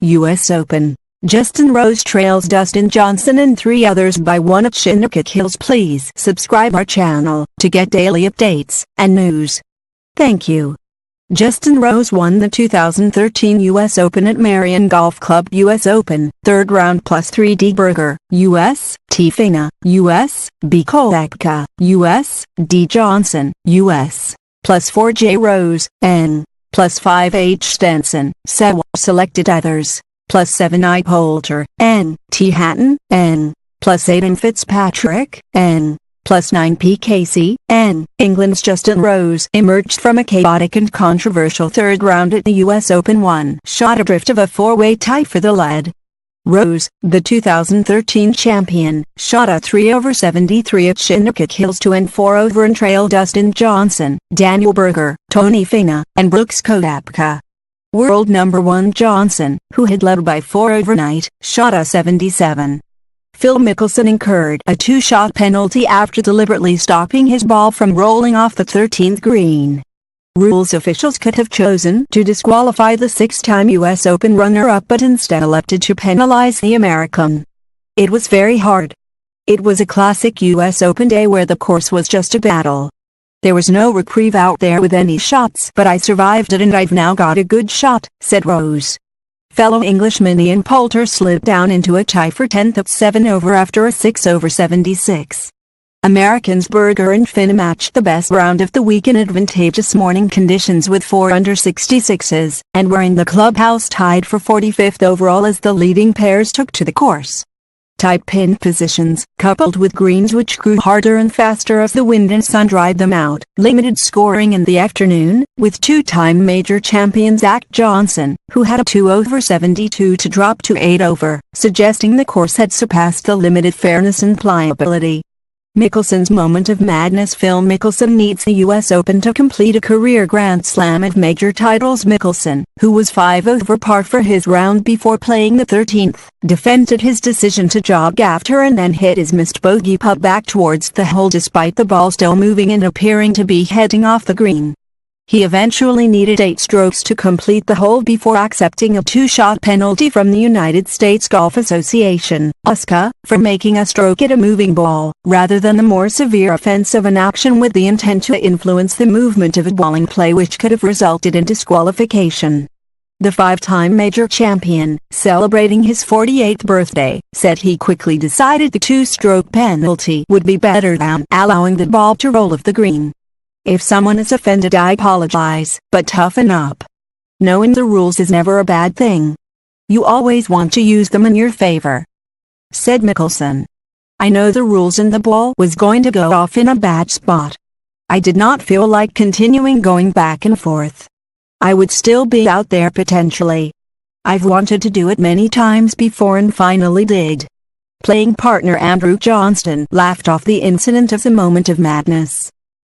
U.S. Open. Justin Rose trails Dustin Johnson and 3 others by 1 at Shinnecock Hills. Please subscribe our channel to get daily updates and news. Thank you. Justin Rose won the 2013 U.S. Open at Merion Golf Club. U.S. Open, 3rd round plus 3D. Berger, U.S. T. Finau, U.S. B. Koepka, U.S. D. Johnson, U.S. plus 4 J. Rose, N. plus 5 H. Stenson, selected others, plus 7 I. Poulter, N. T. Hatton, N. plus 8 and Fitzpatrick, N. plus 9 PKC, N. England's Justin Rose emerged from a chaotic and controversial 3rd round at the U.S. Open 1-shot adrift of a 4-way tie for the lead. Rose, the 2013 champion, shot a 3 over 73 at Shinnecock Hills 2 and 4 over and trailed Dustin Johnson, Daniel Berger, Tony Finau, and Brooks Koepka. World number 1 Johnson, who had led by 4 overnight, shot a 77. Phil Mickelson incurred a 2-shot penalty after deliberately stopping his ball from rolling off the 13th green. Rules officials could have chosen to disqualify the 6-time U.S. Open runner-up but instead elected to penalize the American. It was very hard. It was a classic U.S. Open day where the course was just a battle. There was no reprieve out there with any shots, but I survived it and I've now got a good shot, said Rose. Fellow Englishman Merion Poulter slid down into a tie for 10th at 7 over after a 6 over 76. Americans Berger and Finau matched the best round of the week in advantageous morning conditions with 4 under 66s, and were in the clubhouse tied for 45th overall as the leading pairs took to the course. Tight pin positions, coupled with greens which grew harder and faster as the wind and sun dried them out, limited scoring in the afternoon, with 2-time major champion Zach Johnson, who had a 2 over 72 to drop to 8 over, suggesting the course had surpassed the limited fairness and pliability. Mickelson's moment of madness. Phil Mickelson needs the U.S. Open to complete a career Grand Slam of major titles. Mickelson, who was 5 over par for his round before playing the 13th, defended his decision to jog after and then hit his missed bogey putt back towards the hole despite the ball still moving and appearing to be heading off the green. He eventually needed 8 strokes to complete the hole before accepting a 2-shot penalty from the United States Golf Association, USGA, for making a stroke at a moving ball, rather than the more severe offense of an action with the intent to influence the movement of a ball in play which could have resulted in disqualification. The 5-time major champion, celebrating his 48th birthday, said he quickly decided the 2-stroke penalty would be better than allowing the ball to roll off the green. If someone is offended, I apologize, but toughen up. Knowing the rules is never a bad thing. You always want to use them in your favor, said Mickelson. I know the rules and the ball was going to go off in a bad spot. I did not feel like continuing going back and forth. I would still be out there potentially. I've wanted to do it many times before and finally did. Playing partner Andrew Johnston laughed off the incident of the moment of madness.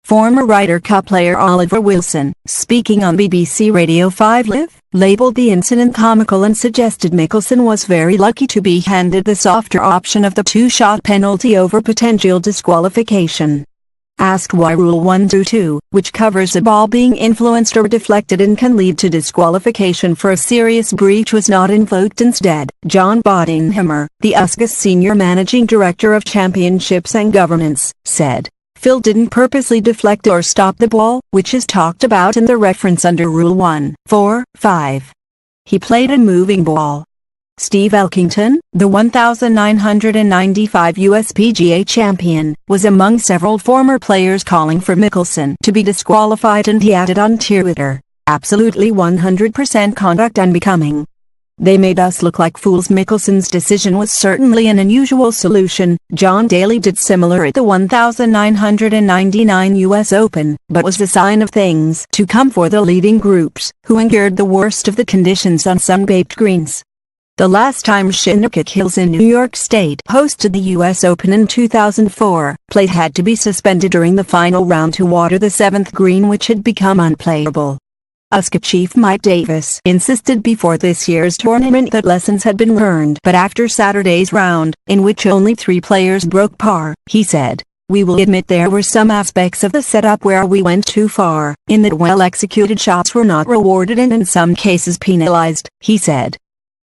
Former Ryder Cup player Oliver Wilson, speaking on BBC Radio 5 Live, labeled the incident comical and suggested Mickelson was very lucky to be handed the softer option of the 2-shot penalty over potential disqualification. Asked why Rule 1-2, which covers a ball being influenced or deflected and can lead to disqualification for a serious breach, was not invoked instead, John Bodenhammer, the USGA's senior managing director of championships and governance, said, Phil didn't purposely deflect or stop the ball, which is talked about in the reference under Rule 1-4-5. He played a moving ball. Steve Elkington, the 1995 USPGA champion, was among several former players calling for Mickelson to be disqualified, and he added on Twitter, "Absolutely 100% conduct unbecoming. They made us look like fools." Mickelson's decision was certainly an unusual solution. John Daly did similar at the 1999 U.S. Open, but was a sign of things to come for the leading groups, who endured the worst of the conditions on sun-baked greens. The last time Shinnecock Hills in New York State hosted the U.S. Open in 2004, play had to be suspended during the final round to water the 7th green, which had become unplayable. USGA chief Mike Davis insisted before this year's tournament that lessons had been learned, but after Saturday's round, in which only 3 players broke par, he said, "We will admit there were some aspects of the setup where we went too far, in that well-executed shots were not rewarded and in some cases penalized," he said.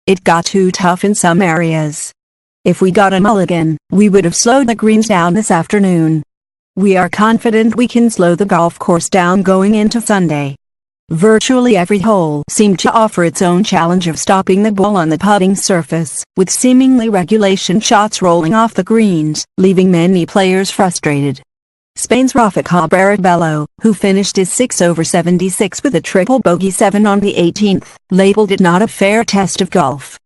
It got too tough in some areas. If we got a mulligan, we would have slowed the greens down this afternoon. We are confident we can slow the golf course down going into Sunday. Virtually every hole seemed to offer its own challenge of stopping the ball on the putting surface, with seemingly regulation shots rolling off the greens, leaving many players frustrated. Spain's Rafa Cabrera-Bello, who finished his 6/76 with a triple bogey 7 on the 18th, labeled it not a fair test of golf.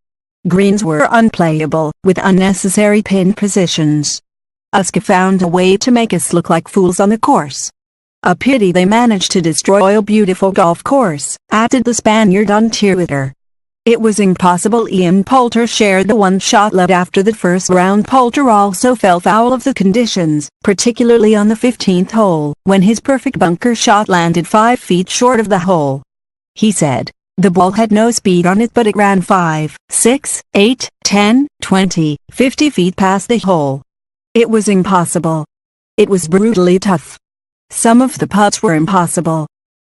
Greens were unplayable, with unnecessary pin positions. Uska found a way to make us look like fools on the course. A pity they managed to destroy a beautiful golf course, added the Spaniard on Twitter. It was impossible. Ian Poulter shared the one-shot lead after the first round. Poulter also fell foul of the conditions, particularly on the 15th hole, when his perfect bunker shot landed 5 feet short of the hole. He said, "The ball had no speed on it, but it ran 5, 6, 8, 10, 20, 50 feet past the hole. It was impossible. It was brutally tough. Some of the putts were impossible.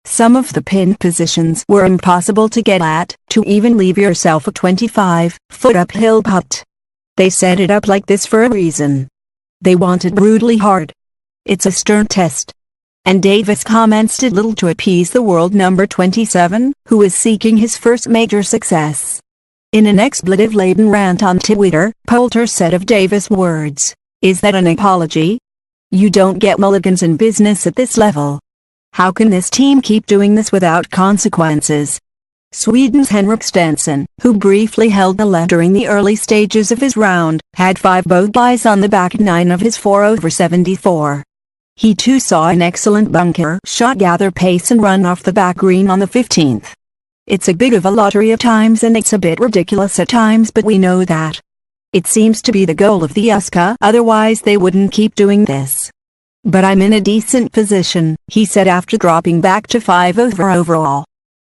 Some of the pin positions were impossible to get at, to even leave yourself a 25-foot uphill putt. They set it up like this for a reason. They want it brutally hard. It's a stern test." And Davis comments did little to appease the world number 27, who is seeking his first major success. In an expletive-laden rant on Twitter, Poulter said of Davis' words, "Is that an apology? You don't get mulligans in business at this level. How can this team keep doing this without consequences?" Sweden's Henrik Stenson, who briefly held the lead during the early stages of his round, had 5 bogeys on the back 9 of his 4/74. He too saw an excellent bunker shot gather pace and run off the back green on the 15th. "It's a bit of a lottery at times and it's a bit ridiculous at times, but we know that. It seems to be the goal of the USCA, otherwise they wouldn't keep doing this. But I'm in a decent position," he said after dropping back to 5 over overall.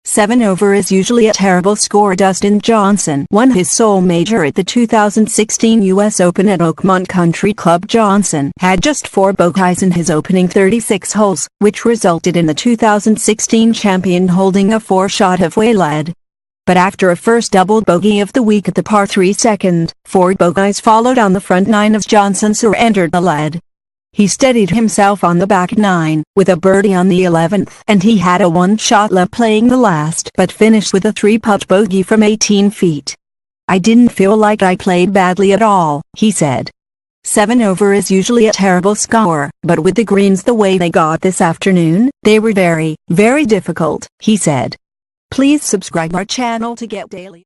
7 over is usually a terrible score. Dustin Johnson won his sole major at the 2016 U.S. Open at Oakmont Country Club. Johnson had just 4 bogeys in his opening 36 holes, which resulted in the 2016 champion holding a 4-shot halfway lead. But after a first double bogey of the week at the par 3 second, 4 bogeys followed on the front 9 as Johnson surrendered the lead. He steadied himself on the back 9, with a birdie on the 11th, and he had a one-shot left playing the last but finished with a 3-putt bogey from 18 feet. "I didn't feel like I played badly at all," he said. 7 over is usually a terrible score, but with the greens the way they got this afternoon, they were very, very difficult," he said. Please subscribe our channel to get daily